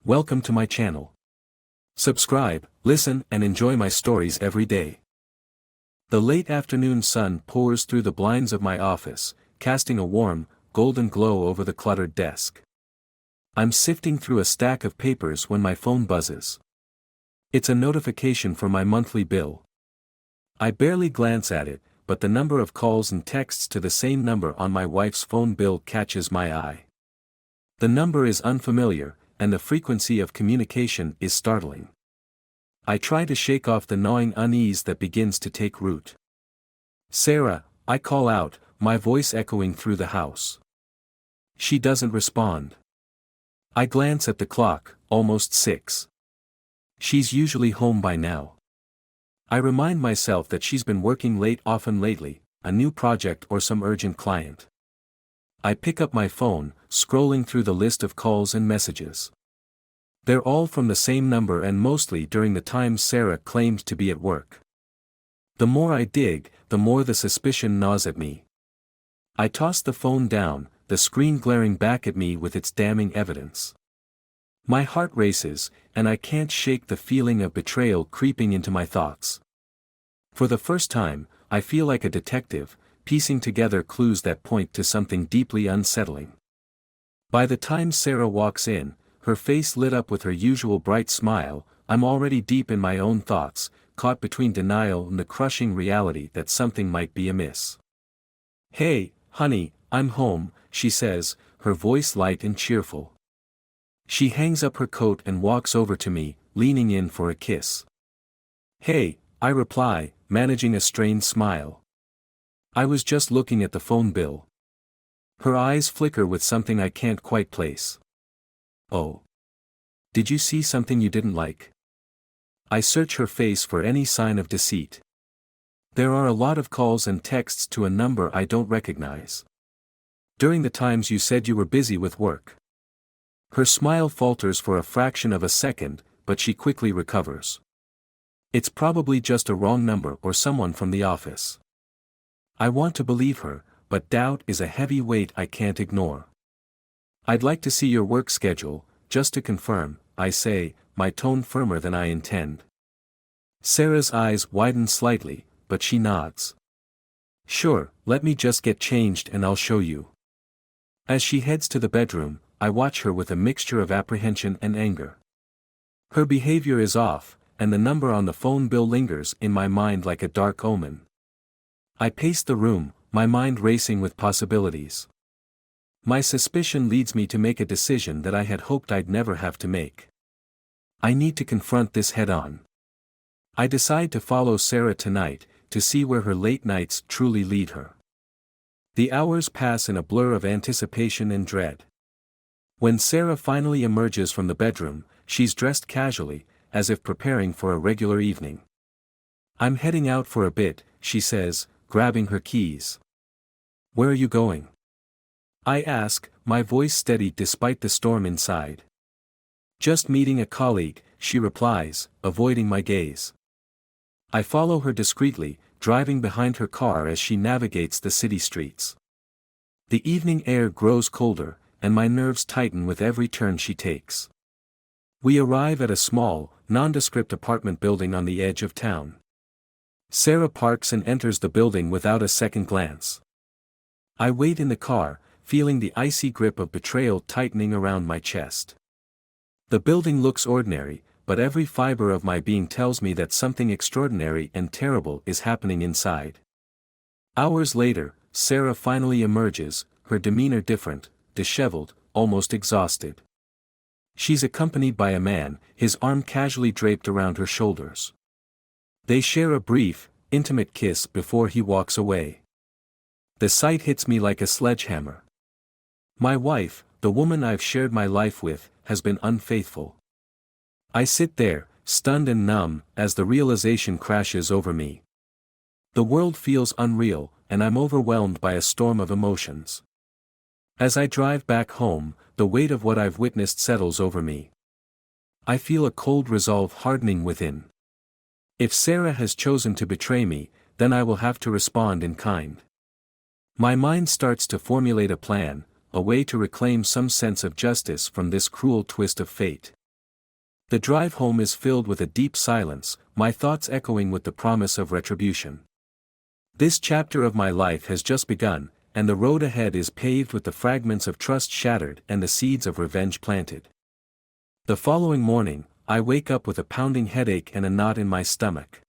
Welcome to my channel. Subscribe, listen, and enjoy my stories every day. The late afternoon sun pours through the blinds of my office, casting a warm, golden glow over the cluttered desk. I'm sifting through a stack of papers when my phone buzzes. It's a notification for my monthly bill. I barely glance at it, but the number of calls and texts to the same number on my wife's phone bill catches my eye. The number is unfamiliar, and the frequency of communication is startling. I try to shake off the gnawing unease that begins to take root. "Sarah," I call out, my voice echoing through the house. She doesn't respond. I glance at the clock, almost 6. She's usually home by now. I remind myself that she's been working late often lately, a new project or some urgent client. I pick up my phone, scrolling through the list of calls and messages. They're all from the same number and mostly during the times Sarah claimed to be at work. The more I dig, the more the suspicion gnaws at me. I toss the phone down, the screen glaring back at me with its damning evidence. My heart races, and I can't shake the feeling of betrayal creeping into my thoughts. For the first time, I feel like a detective, piecing together clues that point to something deeply unsettling. By the time Sarah walks in, her face lit up with her usual bright smile, I'm already deep in my own thoughts, caught between denial and the crushing reality that something might be amiss. "Hey, honey, I'm home," she says, her voice light and cheerful. She hangs up her coat and walks over to me, leaning in for a kiss. "Hey," I reply, managing a strained smile. "I was just looking at the phone bill." Her eyes flicker with something I can't quite place. "Oh. Did you see something you didn't like?" I search her face for any sign of deceit. "There are a lot of calls and texts to a number I don't recognize. During the times you said you were busy with work." Her smile falters for a fraction of a second, but she quickly recovers. "It's probably just a wrong number or someone from the office." I want to believe her, but doubt is a heavy weight I can't ignore. "I'd like to see your work schedule, just to confirm," I say, my tone firmer than I intend. Sarah's eyes widen slightly, but she nods. "Sure, let me just get changed and I'll show you." As she heads to the bedroom, I watch her with a mixture of apprehension and anger. Her behavior is off, and the number on the phone bill lingers in my mind like a dark omen. I pace the room, my mind racing with possibilities. My suspicion leads me to make a decision that I had hoped I'd never have to make. I need to confront this head-on. I decide to follow Sarah tonight, to see where her late nights truly lead her. The hours pass in a blur of anticipation and dread. When Sarah finally emerges from the bedroom, she's dressed casually, as if preparing for a regular evening. "I'm heading out for a bit," she says, grabbing her keys. "Where are you going?" I ask, my voice steady despite the storm inside. "Just meeting a colleague," she replies, avoiding my gaze. I follow her discreetly, driving behind her car as she navigates the city streets. The evening air grows colder, and my nerves tighten with every turn she takes. We arrive at a small, nondescript apartment building on the edge of town. Sarah parks and enters the building without a second glance. I wait in the car, feeling the icy grip of betrayal tightening around my chest. The building looks ordinary, but every fiber of my being tells me that something extraordinary and terrible is happening inside. Hours later, Sarah finally emerges, her demeanor different, disheveled, almost exhausted. She's accompanied by a man, his arm casually draped around her shoulders. They share a brief, intimate kiss before he walks away. The sight hits me like a sledgehammer. My wife, the woman I've shared my life with, has been unfaithful. I sit there, stunned and numb, as the realization crashes over me. The world feels unreal, and I'm overwhelmed by a storm of emotions. As I drive back home, the weight of what I've witnessed settles over me. I feel a cold resolve hardening within. If Sarah has chosen to betray me, then I will have to respond in kind. My mind starts to formulate a plan, a way to reclaim some sense of justice from this cruel twist of fate. The drive home is filled with a deep silence, my thoughts echoing with the promise of retribution. This chapter of my life has just begun, and the road ahead is paved with the fragments of trust shattered and the seeds of revenge planted. The following morning, I wake up with a pounding headache and a knot in my stomach.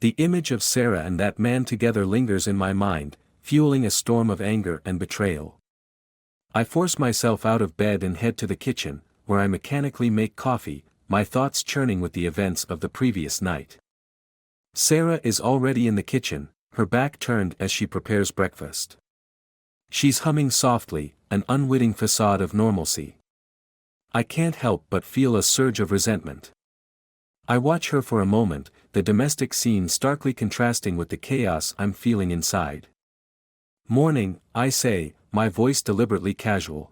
The image of Sarah and that man together lingers in my mind, fueling a storm of anger and betrayal. I force myself out of bed and head to the kitchen, where I mechanically make coffee, my thoughts churning with the events of the previous night. Sarah is already in the kitchen, her back turned as she prepares breakfast. She's humming softly, an unwitting facade of normalcy. I can't help but feel a surge of resentment. I watch her for a moment, the domestic scene starkly contrasting with the chaos I'm feeling inside. "Morning," I say, my voice deliberately casual.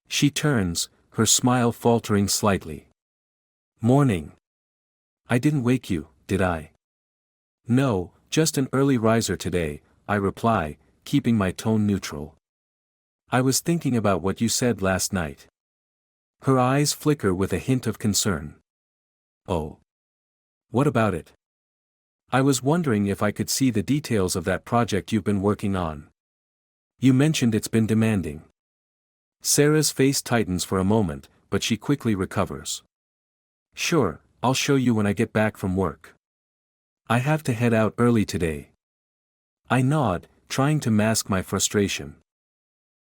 She turns, her smile faltering slightly. "Morning. I didn't wake you, did I?" "No, just an early riser today," I reply, keeping my tone neutral. "I was thinking about what you said last night." Her eyes flicker with a hint of concern. "Oh. What about it?" "I was wondering if I could see the details of that project you've been working on. You mentioned it's been demanding." Sarah's face tightens for a moment, but she quickly recovers. "Sure, I'll show you when I get back from work. I have to head out early today." I nod, trying to mask my frustration.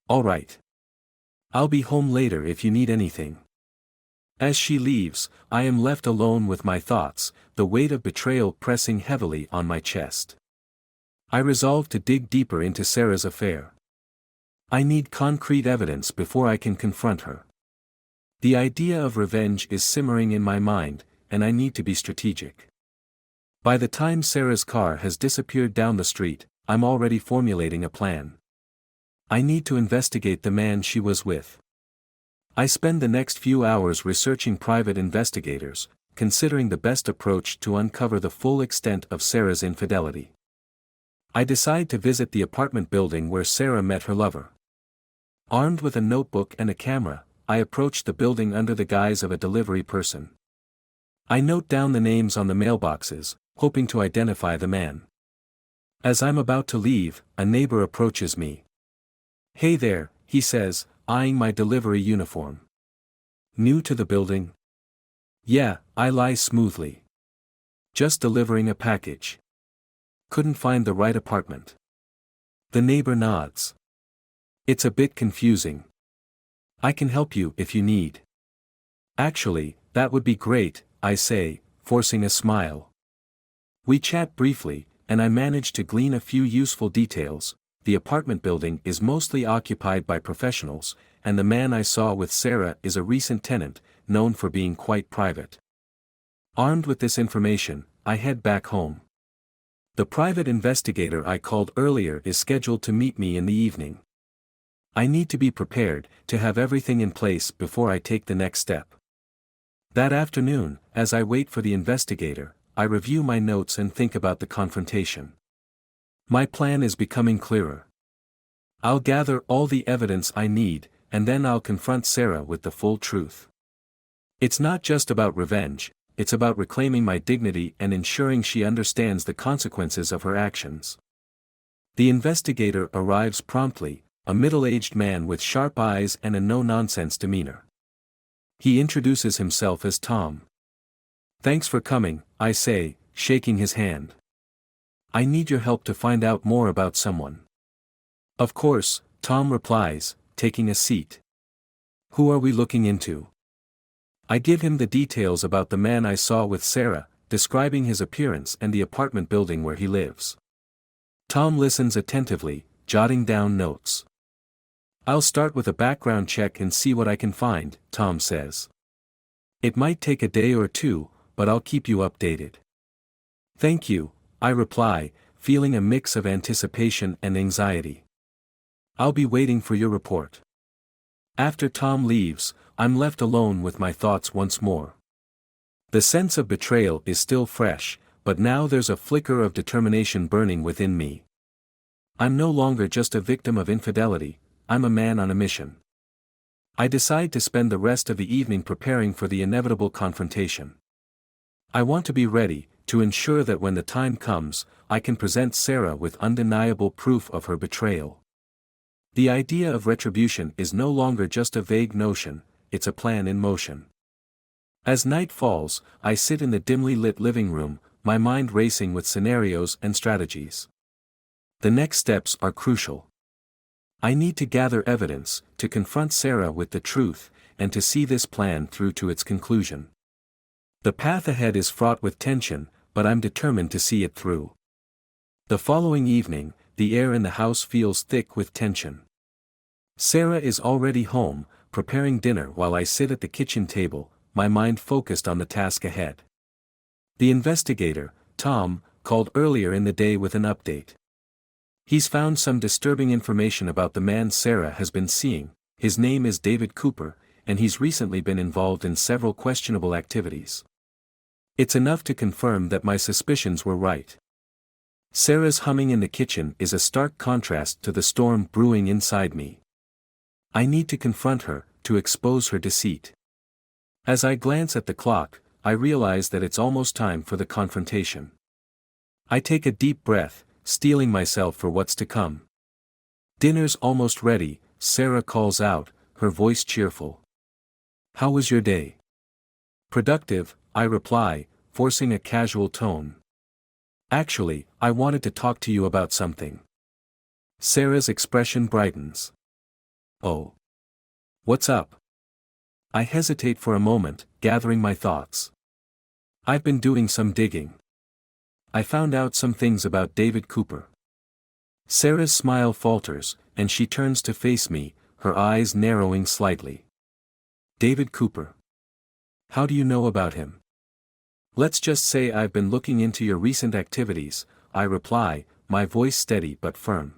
"All right. I'll be home later if you need anything." As she leaves, I am left alone with my thoughts, the weight of betrayal pressing heavily on my chest. I resolve to dig deeper into Sarah's affair. I need concrete evidence before I can confront her. The idea of revenge is simmering in my mind, and I need to be strategic. By the time Sarah's car has disappeared down the street, I'm already formulating a plan. I need to investigate the man she was with. I spend the next few hours researching private investigators, considering the best approach to uncover the full extent of Sarah's infidelity. I decide to visit the apartment building where Sarah met her lover. Armed with a notebook and a camera, I approach the building under the guise of a delivery person. I note down the names on the mailboxes, hoping to identify the man. As I'm about to leave, a neighbor approaches me. "Hey there," he says, eyeing my delivery uniform. "New to the building?" "Yeah," I lie smoothly. "Just delivering a package. Couldn't find the right apartment." The neighbor nods. "It's a bit confusing. I can help you if you need." "Actually, that would be great," I say, forcing a smile. We chat briefly, and I manage to glean a few useful details. The apartment building is mostly occupied by professionals, and the man I saw with Sarah is a recent tenant, known for being quite private. Armed with this information, I head back home. The private investigator I called earlier is scheduled to meet me in the evening. I need to be prepared, to have everything in place before I take the next step. That afternoon, as I wait for the investigator, I review my notes and think about the confrontation. My plan is becoming clearer. I'll gather all the evidence I need, and then I'll confront Sarah with the full truth. It's not just about revenge, it's about reclaiming my dignity and ensuring she understands the consequences of her actions. The investigator arrives promptly, a middle-aged man with sharp eyes and a no-nonsense demeanor. He introduces himself as Tom. "Thanks for coming," I say, shaking his hand. "I need your help to find out more about someone." "Of course," Tom replies, taking a seat. "Who are we looking into?" I give him the details about the man I saw with Sarah, describing his appearance and the apartment building where he lives. Tom listens attentively, jotting down notes. "I'll start with a background check and see what I can find," Tom says. "It might take a day or two, but I'll keep you updated." "Thank you," I reply, feeling a mix of anticipation and anxiety. "I'll be waiting for your report." After Tom leaves, I'm left alone with my thoughts once more. The sense of betrayal is still fresh, but now there's a flicker of determination burning within me. I'm no longer just a victim of infidelity, I'm a man on a mission. I decide to spend the rest of the evening preparing for the inevitable confrontation. I want to be ready, to ensure that when the time comes, I can present Sarah with undeniable proof of her betrayal. The idea of retribution is no longer just a vague notion, it's a plan in motion. As night falls, I sit in the dimly lit living room, my mind racing with scenarios and strategies. The next steps are crucial. I need to gather evidence, to confront Sarah with the truth, and to see this plan through to its conclusion. The path ahead is fraught with tension, but I'm determined to see it through. The following evening, the air in the house feels thick with tension. Sarah is already home, preparing dinner while I sit at the kitchen table, my mind focused on the task ahead. The investigator, Tom, called earlier in the day with an update. He's found some disturbing information about the man Sarah has been seeing. His name is David Cooper, and he's recently been involved in several questionable activities. It's enough to confirm that my suspicions were right. Sarah's humming in the kitchen is a stark contrast to the storm brewing inside me. I need to confront her, to expose her deceit. As I glance at the clock, I realize that it's almost time for the confrontation. I take a deep breath, steeling myself for what's to come. Dinner's almost ready, Sarah calls out, her voice cheerful. How was your day? Productive, I reply, forcing a casual tone. Actually, I wanted to talk to you about something. Sarah's expression brightens. Oh. What's up? I hesitate for a moment, gathering my thoughts. I've been doing some digging. I found out some things about David Cooper. Sarah's smile falters, and she turns to face me, her eyes narrowing slightly. David Cooper. How do you know about him? Let's just say I've been looking into your recent activities, I reply, my voice steady but firm.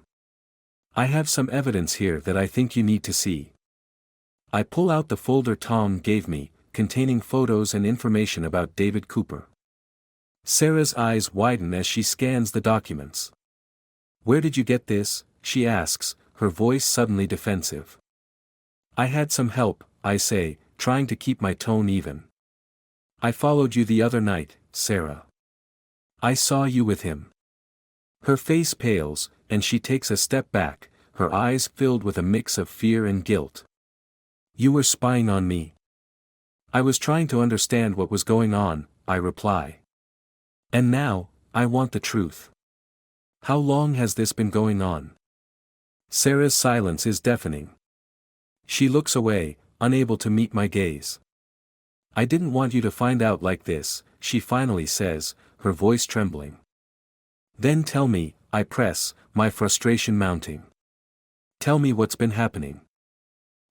I have some evidence here that I think you need to see. I pull out the folder Tom gave me, containing photos and information about David Cooper. Sarah's eyes widen as she scans the documents. Where did you get this? She asks, her voice suddenly defensive. I had some help, I say, trying to keep my tone even. I followed you the other night, Sarah. I saw you with him. Her face pales, and she takes a step back, her eyes filled with a mix of fear and guilt. You were spying on me. I was trying to understand what was going on, I reply. And now, I want the truth. How long has this been going on? Sarah's silence is deafening. She looks away, unable to meet my gaze. I didn't want you to find out like this, she finally says, her voice trembling. Then tell me, I press, my frustration mounting. Tell me what's been happening.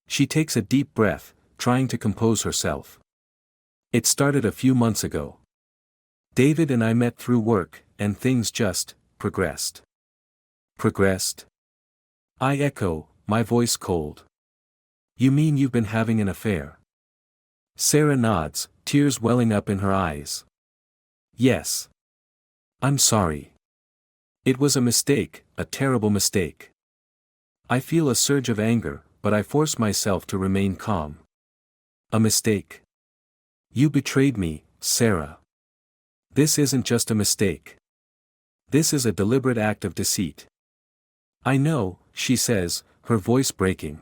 She takes a deep breath, trying to compose herself. It started a few months ago. David and I met through work, and things just progressed. Progressed? I echo, my voice cold. You mean you've been having an affair? Sarah nods, tears welling up in her eyes. Yes. I'm sorry. It was a mistake, a terrible mistake. I feel a surge of anger, but I force myself to remain calm. A mistake. You betrayed me, Sarah. This isn't just a mistake. This is a deliberate act of deceit. I know, she says, her voice breaking.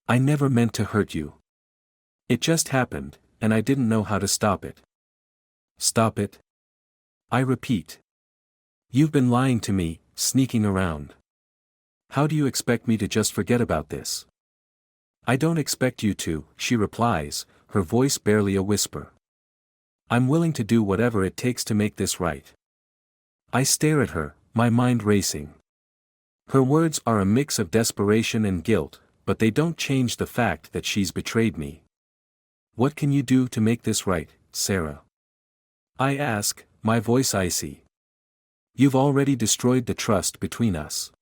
I never meant to hurt you. It just happened, and I didn't know how to stop it. Stop it? I repeat. You've been lying to me, sneaking around. How do you expect me to just forget about this? I don't expect you to, she replies, her voice barely a whisper. I'm willing to do whatever it takes to make this right. I stare at her, my mind racing. Her words are a mix of desperation and guilt, but they don't change the fact that she's betrayed me. What can you do to make this right, Sarah? I ask, my voice icy. You've already destroyed the trust between us.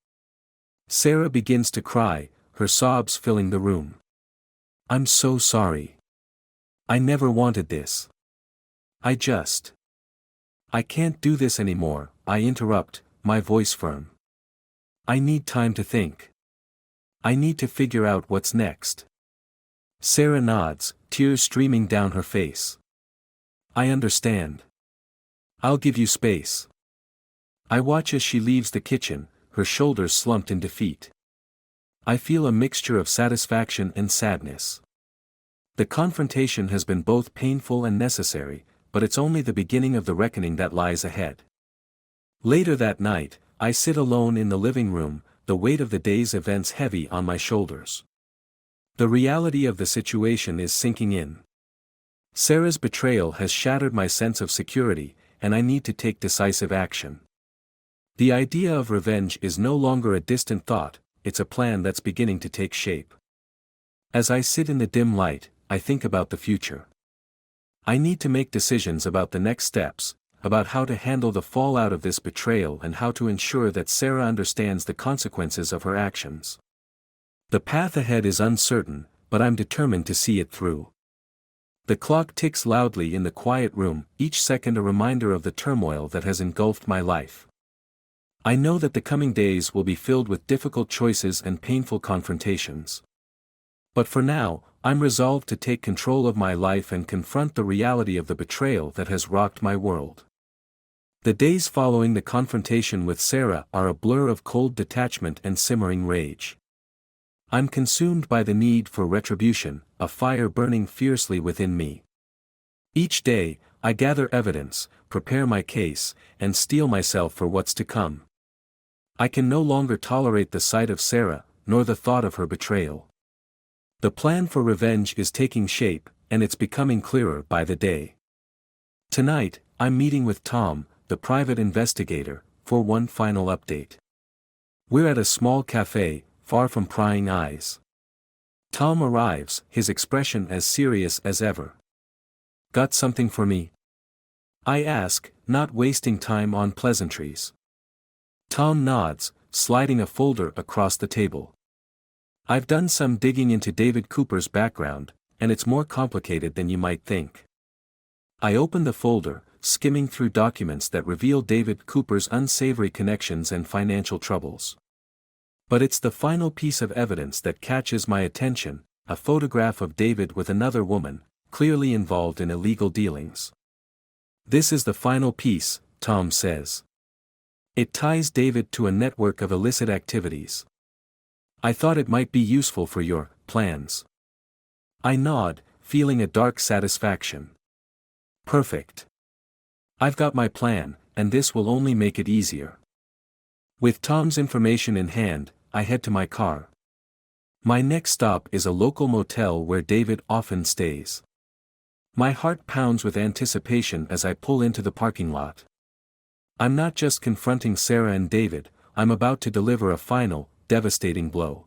Sarah begins to cry, her sobs filling the room. I'm so sorry. I never wanted this. I can't do this anymore, I interrupt, my voice firm. I need time to think. I need to figure out what's next. Sarah nods, tears streaming down her face. I understand. I'll give you space. I watch as she leaves the kitchen, her shoulders slumped in defeat. I feel a mixture of satisfaction and sadness. The confrontation has been both painful and necessary, but it's only the beginning of the reckoning that lies ahead. Later that night, I sit alone in the living room, the weight of the day's events heavy on my shoulders. The reality of the situation is sinking in. Sarah's betrayal has shattered my sense of security, and I need to take decisive action. The idea of revenge is no longer a distant thought, it's a plan that's beginning to take shape. As I sit in the dim light, I think about the future. I need to make decisions about the next steps, about how to handle the fallout of this betrayal and how to ensure that Sarah understands the consequences of her actions. The path ahead is uncertain, but I'm determined to see it through. The clock ticks loudly in the quiet room, each second a reminder of the turmoil that has engulfed my life. I know that the coming days will be filled with difficult choices and painful confrontations. But for now, I'm resolved to take control of my life and confront the reality of the betrayal that has rocked my world. The days following the confrontation with Sarah are a blur of cold detachment and simmering rage. I'm consumed by the need for retribution, a fire burning fiercely within me. Each day, I gather evidence, prepare my case, and steel myself for what's to come. I can no longer tolerate the sight of Sarah, nor the thought of her betrayal. The plan for revenge is taking shape, and it's becoming clearer by the day. Tonight, I'm meeting with Tom, the private investigator, for one final update. We're at a small cafe, far from prying eyes. Tom arrives, his expression as serious as ever. Got something for me? I ask, not wasting time on pleasantries. Tom nods, sliding a folder across the table. I've done some digging into David Cooper's background, and it's more complicated than you might think. I open the folder, skimming through documents that reveal David Cooper's unsavory connections and financial troubles. But it's the final piece of evidence that catches my attention, a photograph of David with another woman, clearly involved in illegal dealings. This is the final piece, Tom says. It ties David to a network of illicit activities. I thought it might be useful for your plans. I nod, feeling a dark satisfaction. Perfect. I've got my plan, and this will only make it easier. With Tom's information in hand, I head to my car. My next stop is a local motel where David often stays. My heart pounds with anticipation as I pull into the parking lot. I'm not just confronting Sarah and David, I'm about to deliver a final, devastating blow.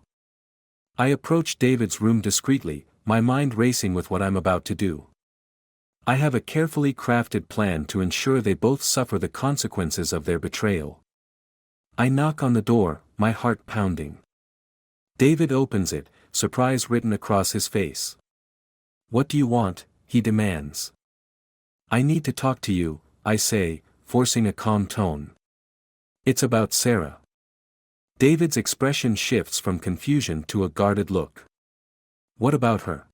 I approach David's room discreetly, my mind racing with what I'm about to do. I have a carefully crafted plan to ensure they both suffer the consequences of their betrayal. I knock on the door, my heart pounding. David opens it, surprise written across his face. What do you want? He demands. I need to talk to you, I say, forcing a calm tone. It's about Sarah. David's expression shifts from confusion to a guarded look. What about her?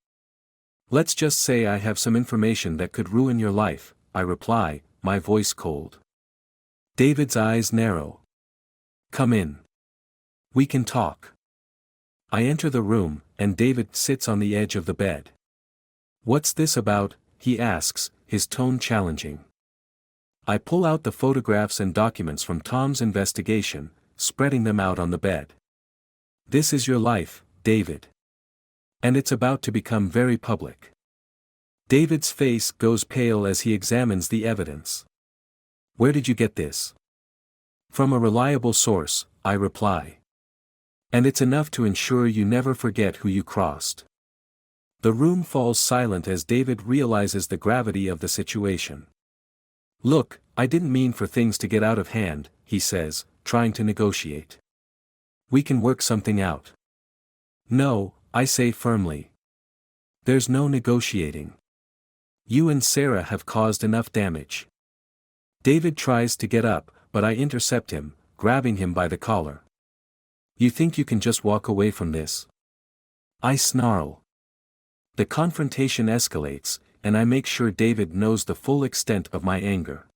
Let's just say I have some information that could ruin your life, I reply, my voice cold. David's eyes narrow. Come in. We can talk. I enter the room, and David sits on the edge of the bed. What's this about? He asks, his tone challenging. I pull out the photographs and documents from Tom's investigation, spreading them out on the bed. This is your life, David. And it's about to become very public. David's face goes pale as he examines the evidence. Where did you get this? From a reliable source, I reply. And it's enough to ensure you never forget who you crossed. The room falls silent as David realizes the gravity of the situation. Look, I didn't mean for things to get out of hand, he says, trying to negotiate. We can work something out. No, I say firmly. There's no negotiating. You and Sarah have caused enough damage. David tries to get up, but I intercept him, grabbing him by the collar. You think you can just walk away from this? I snarl. The confrontation escalates, and I make sure David knows the full extent of my anger.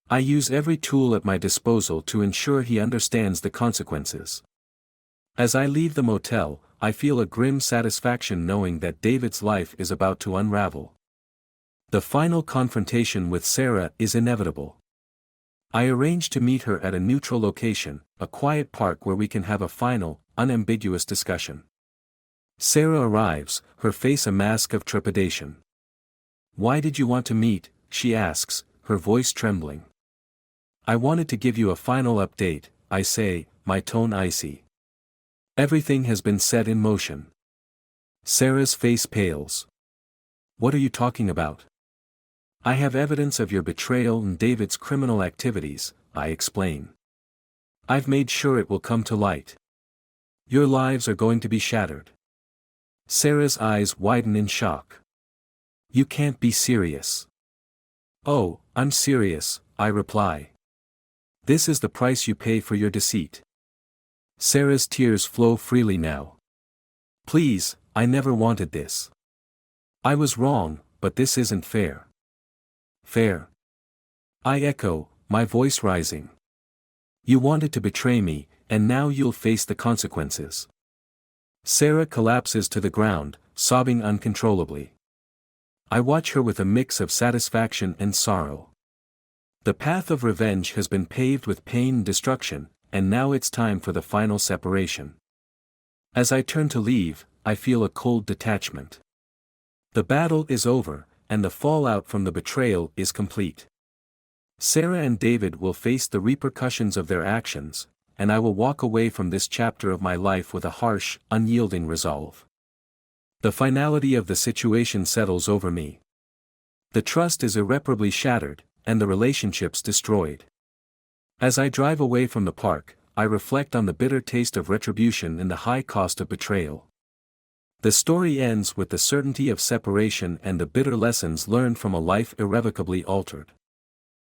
I use every tool at my disposal to ensure he understands the consequences. As I leave the motel, I feel a grim satisfaction knowing that David's life is about to unravel. The final confrontation with Sarah is inevitable. I arrange to meet her at a neutral location, a quiet park where we can have a final, unambiguous discussion. Sarah arrives, her face a mask of trepidation. "Why did you want to meet?" she asks, her voice trembling. "I wanted to give you a final update," I say, my tone icy. "Everything has been set in motion." Sarah's face pales. "What are you talking about?" "I have evidence of your betrayal and David's criminal activities," I explain. "I've made sure it will come to light. Your lives are going to be shattered." Sarah's eyes widen in shock. "You can't be serious." "Oh, I'm serious," I reply. "This is the price you pay for your deceit." Sarah's tears flow freely now. "Please, I never wanted this. I was wrong, but this isn't fair." "Fair?" I echo, my voice rising. "You wanted to betray me, and now you'll face the consequences." Sarah collapses to the ground, sobbing uncontrollably. I watch her with a mix of satisfaction and sorrow. The path of revenge has been paved with pain and destruction, and now it's time for the final separation. As I turn to leave, I feel a cold detachment. The battle is over, and the fallout from the betrayal is complete. Sarah and David will face the repercussions of their actions, and I will walk away from this chapter of my life with a harsh, unyielding resolve. The finality of the situation settles over me. The trust is irreparably shattered, and the relationships destroyed. As I drive away from the park, I reflect on the bitter taste of retribution and the high cost of betrayal. The story ends with the certainty of separation and the bitter lessons learned from a life irrevocably altered.